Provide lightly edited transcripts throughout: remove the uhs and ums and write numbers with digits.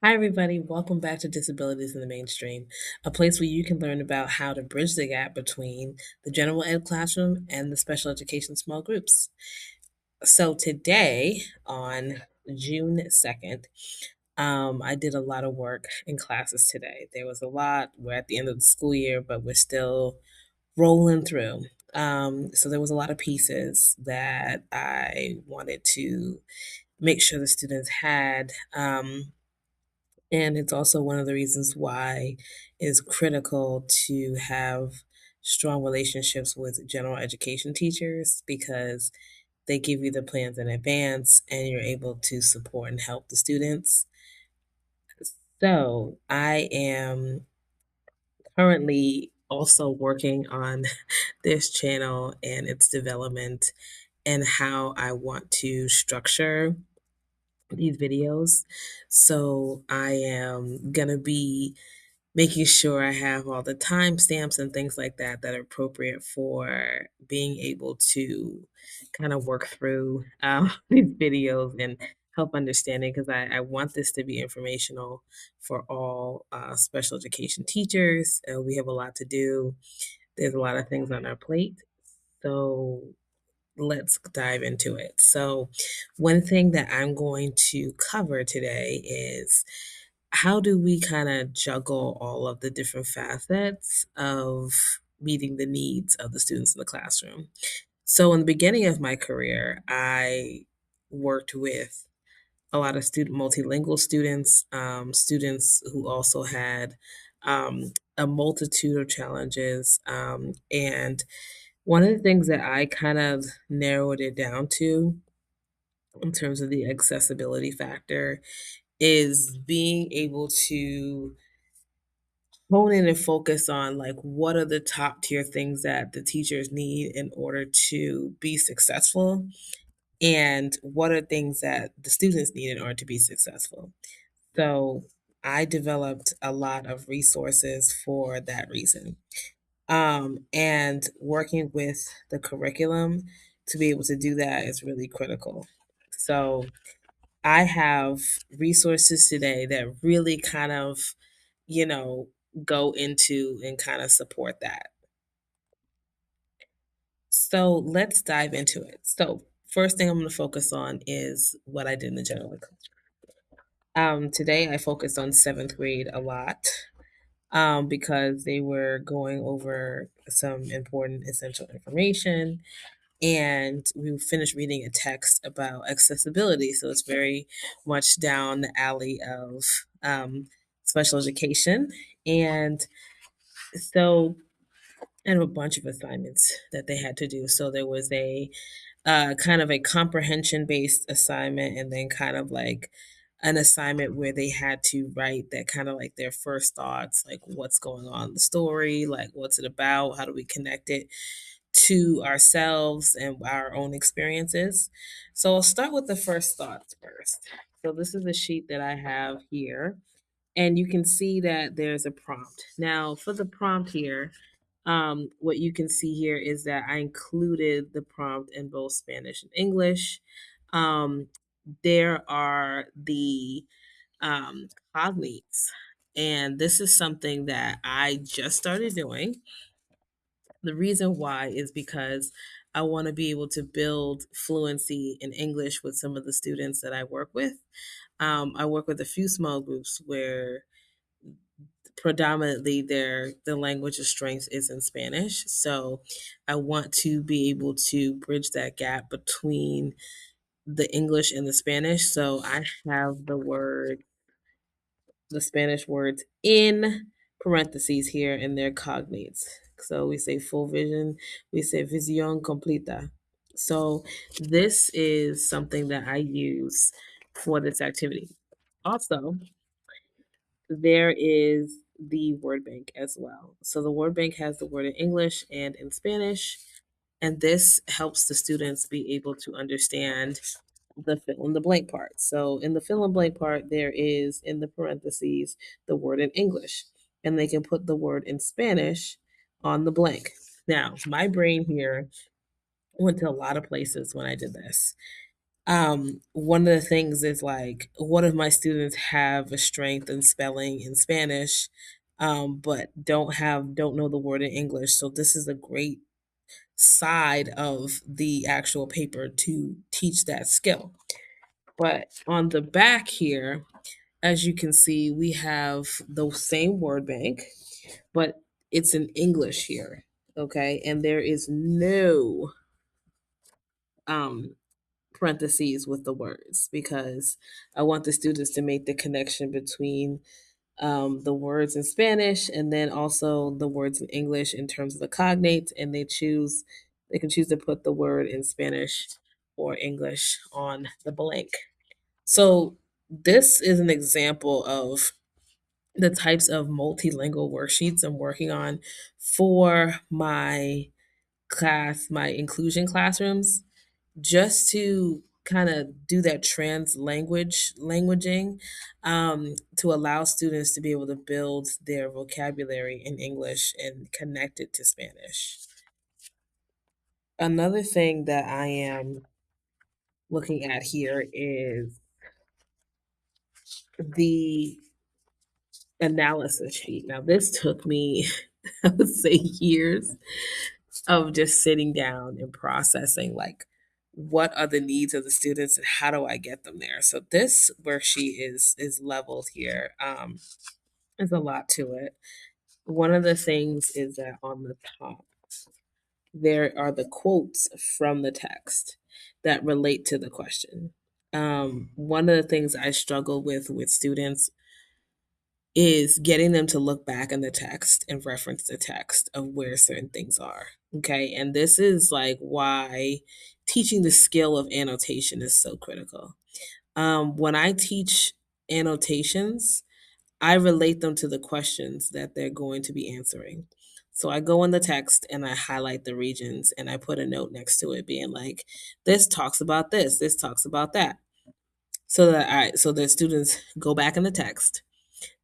Hi, everybody. Welcome back to Disabilities in the Mainstream, a place where you can learn about how to bridge the gap between the general ed classroom and the special education small groups. So, today, on June 2nd, I did a lot of work in classes today. There was a lot. We're at the end of the school year, but we're still rolling through. So, there was a lot of pieces that I wanted to make sure the students had. And it's also one of the reasons why it's critical to have strong relationships with general education teachers because they give you the plans in advance and you're able to support and help the students. So I am currently also working on this channel and its development and how I want to structure these videos. So I am going to be making sure I have all the timestamps and things like that that are appropriate for being able to kind of work through these videos and help understanding because I want this to be informational for all special education teachers. We have a lot to do. There's a lot of things on our plate. So let's dive into it. So, one thing that I'm going to cover today is how do we kind of juggle all of the different facets of meeting the needs of the students in the classroom. So, in the beginning of my career, I worked with a lot of multilingual students, students who also had a multitude of challenges. And one of the things that I kind of narrowed it down to in terms of the accessibility factor is being able to hone in and focus on like what are the top tier things that the teachers need in order to be successful and what are things that the students need in order to be successful. So I developed a lot of resources for that reason. And working with the curriculum to be able to do that is really critical. So I have resources today that really kind of, you know, go into and kind of support that. So let's dive into it. So, first thing I'm going to focus on is what I did in the general ed class. Today I focused on seventh grade a lot because they were going over some important essential information and we finished reading a text about accessibility. So it's very much down the alley of special education. And so I have a bunch of assignments that they had to do. So there was a kind of a comprehension based assignment, and then kind of like an assignment where they had to write that kind of like their first thoughts, like what's going on in the story, like what's it about, how do we connect it to ourselves and our own experiences. So I'll start with the first thoughts first. So this is a sheet that I have here, and you can see that there's a prompt. Now, for the prompt here, what you can see here is that I included the prompt in both Spanish and English. Um, there are the cognates, and this is something that I just started doing. The reason why is because I want to be able to build fluency in English with some of the students that I work with. I work with a few small groups where predominantly the language of strength is in Spanish. So I want to be able to bridge that gap between the English and the Spanish. So I have the Spanish words in parentheses here in their cognates. So we say full vision, we say visión completa. So this is something that I use for this activity. Also, there is the word bank as well. So the word bank has the word in English and in Spanish, and this helps the students be able to understand the fill in the blank part. So in the fill in blank part, there is in the parentheses the word in English, and they can put the word in Spanish on the blank. Now, my brain here went to a lot of places when I did this. One of the things is like, one of my students have a strength in spelling in Spanish, but don't know the word in English. So this is a great side of the actual paper to teach that skill. But on the back here, as you can see, we have the same word bank, but it's in English here. Okay. And there is no um, parentheses with the words because I want the students to make the connection between the words in Spanish and then also the words in English in terms of the cognates, and they can choose to put the word in Spanish or English on the blank. So this is an example of the types of multilingual worksheets I'm working on for my class, my inclusion classrooms, just to kind of do that languaging, to allow students to be able to build their vocabulary in English and connect it to Spanish. Another thing that I am looking at here is the analysis sheet. Now, this took me, I would say, years of just sitting down and processing, like, what are the needs of the students and how do I get them there. So this worksheet is leveled here. There's a lot to it. One of the things is that on the top there are the quotes from the text that relate to the question. One of the things I struggle with students is getting them to look back in the text and reference the text of where certain things are. Okay. And this is like why teaching the skill of annotation is so critical. When I teach annotations, I relate them to the questions that they're going to be answering. So I go in the text and I highlight the regions and I put a note next to it being like, this talks about this talks about that. So the students go back in the text,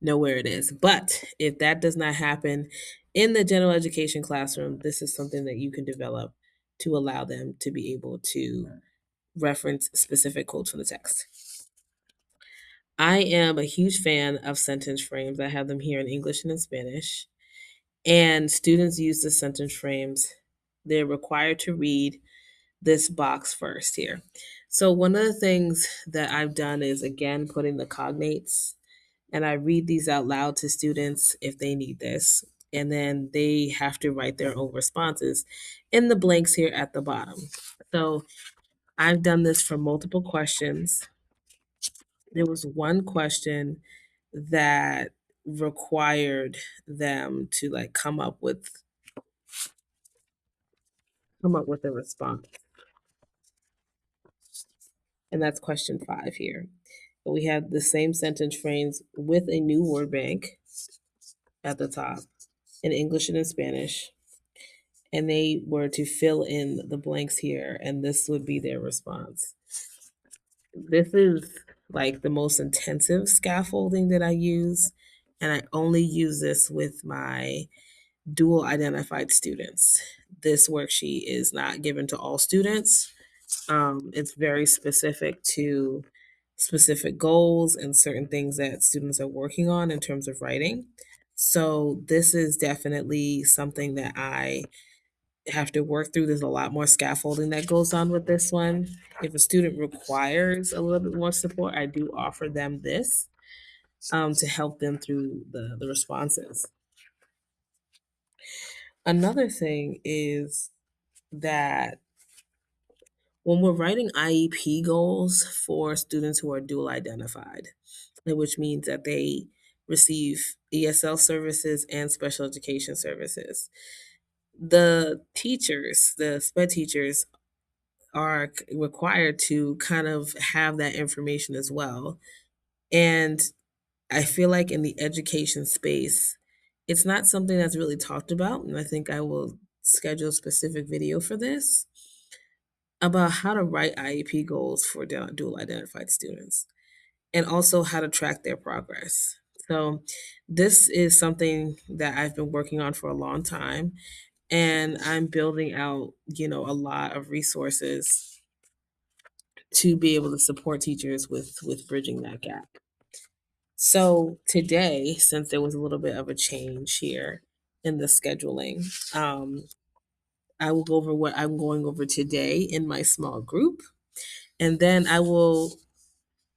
know where it is. But if that does not happen in the general education classroom, this is something that you can develop to allow them to be able to reference specific quotes from the text. I am a huge fan of sentence frames. I have them here in English and in Spanish. And students use the sentence frames. They're required to read this box first here. So, one of the things that I've done is again putting the cognates, and I read these out loud to students if they need this. And then they have to write their own responses in the blanks here at the bottom. So, I've done this for multiple questions. There was one question that required them to like come up with a response. And that's question 5 here. But we have the same sentence frames with a new word bank at the top in English and in Spanish. And they were to fill in the blanks here, and this would be their response. This is like the most intensive scaffolding that I use, and I only use this with my dual identified students. This worksheet is not given to all students. It's very specific to specific goals and certain things that students are working on in terms of writing. So this is definitely something that I have to work through. There's a lot more scaffolding that goes on with this one. If a student requires a little bit more support, I do offer them this to help them through the responses. Another thing is that when we're writing IEP goals for students who are dual identified, which means that they receive ESL services and special education services, the teachers, the SPED teachers, are required to kind of have that information as well. And I feel like in the education space, it's not something that's really talked about. And I think I will schedule a specific video for this about how to write IEP goals for dual identified students and also how to track their progress. So, this is something that I've been working on for a long time, and I'm building out, a lot of resources to be able to support teachers with bridging that gap. So today, since there was a little bit of a change here in the scheduling, I will go over what I'm going over today in my small group, and then I will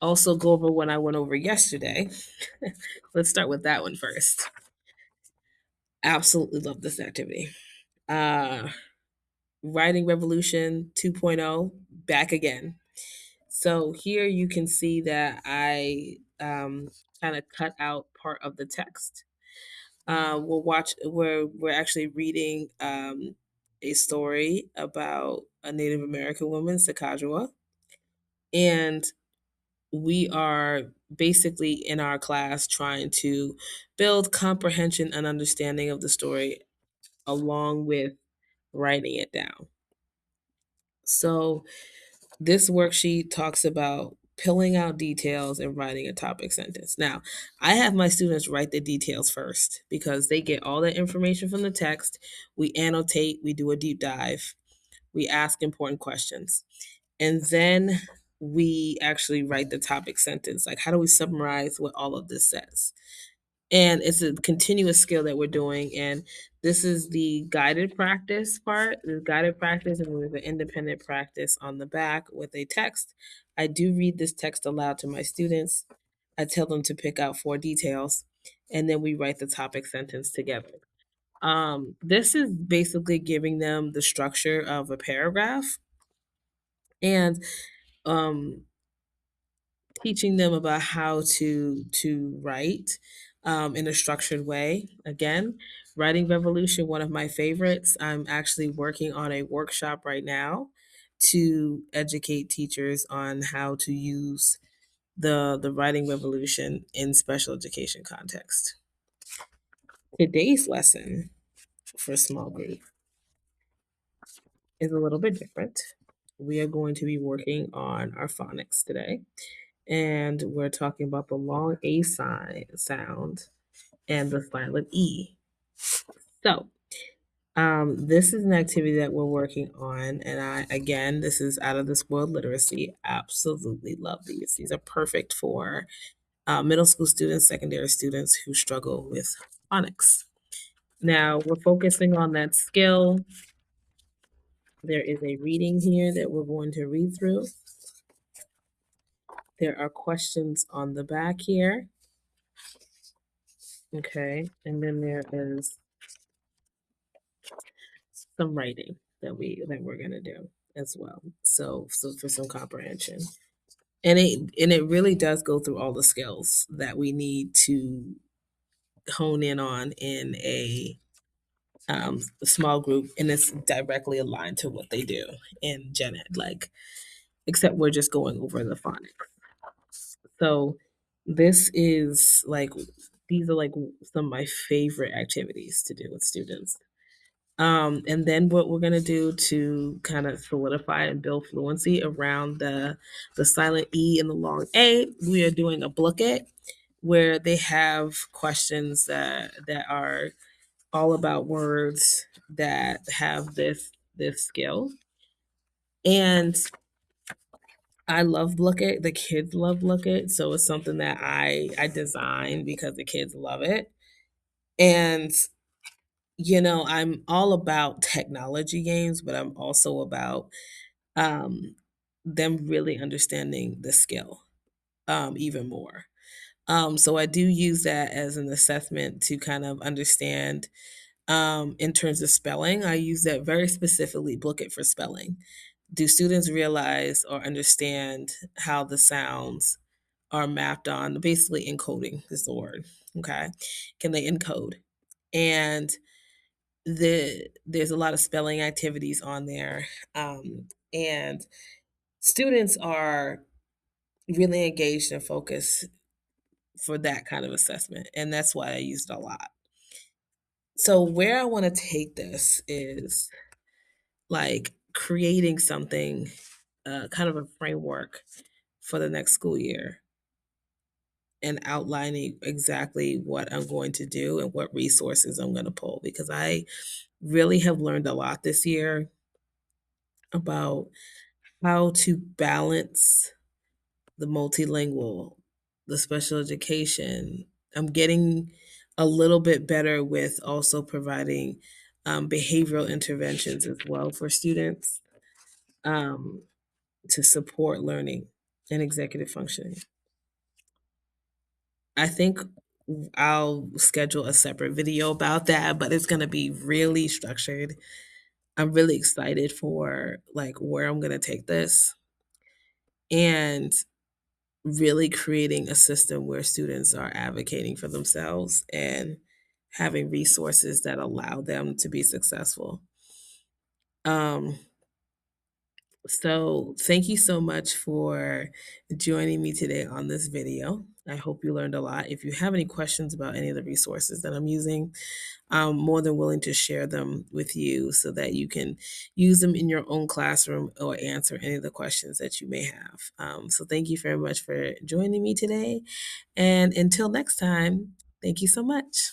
also go over what I went over yesterday. Let's start with that one first. Absolutely love this activity. Uh, Writing Revolution 2.0, back again. So here you can see that I kind of cut out part of the text. We're actually reading a story about a Native American woman, Sakajwa, and we are basically in our class trying to build comprehension and understanding of the story along with writing it down. So this worksheet talks about pilling out details and writing a topic sentence. Now, I have my students write the details first because they get all the information from the text. We annotate, we do a deep dive, we ask important questions, and then we actually write the topic sentence. Like, how do we summarize what all of this says? And it's a continuous skill that we're doing. And this is the guided practice part. The guided practice, and there's an independent practice on the back with a text. I do read this text aloud to my students. I tell them to pick out 4 details, and then we write the topic sentence together. This is basically giving them the structure of a paragraph and um, teaching them about how to write in a structured way. Again, Writing Revolution, one of my favorites. I'm actually working on a workshop right now to educate teachers on how to use the Writing Revolution in special education context. Today's lesson for small group is a little bit different. We are going to be working on our phonics today, and we're talking about the long A sound and the silent E. So, this is an activity that we're working on, and again, this is out of this world literacy. Absolutely love these. These are perfect for middle school students, secondary students who struggle with phonics. Now, we're focusing on that skill. There is a reading here that we're going to read through. There are questions on the back here. Okay, and then there is some writing that we're gonna do as well. So for some comprehension. And it really does go through all the skills that we need to hone in on in a small group, and it's directly aligned to what they do in gen ed, like, except we're just going over the phonics. So this is like, these are like some of my favorite activities to do with students. And then what we're gonna do to kind of solidify and build fluency around the silent E and the long A, we are doing a book it where they have questions that are all about words that have this skill. And I love Look It. The kids love Look It. So it's something that I designed because the kids love it. And I'm all about technology games, but I'm also about um, them really understanding the skill even more. So I do use that as an assessment to kind of understand in terms of spelling. I use that very specifically, book it for spelling. Do students realize or understand how the sounds are mapped on? Basically, encoding is the word. Okay. Can they encode? And there's a lot of spelling activities on there. And students are really engaged and focused for that kind of assessment. And that's why I use it a lot. So where I want to take this is like creating something, kind of a framework for the next school year and outlining exactly what I'm going to do and what resources I'm going to pull, because I really have learned a lot this year about how to balance the multilingual, the special education. I'm getting a little bit better with also providing behavioral interventions as well for students um, to support learning and executive functioning. I think I'll schedule a separate video about that, but it's going to be really structured. I'm really excited for like where I'm going to take this and really creating a system where students are advocating for themselves and having resources that allow them to be successful. Um, so thank you so much for joining me today on this video. I hope you learned a lot. If you have any questions about any of the resources that I'm using, I'm more than willing to share them with you so that you can use them in your own classroom or answer any of the questions that you may have. So thank you very much for joining me today. And until next time, thank you so much.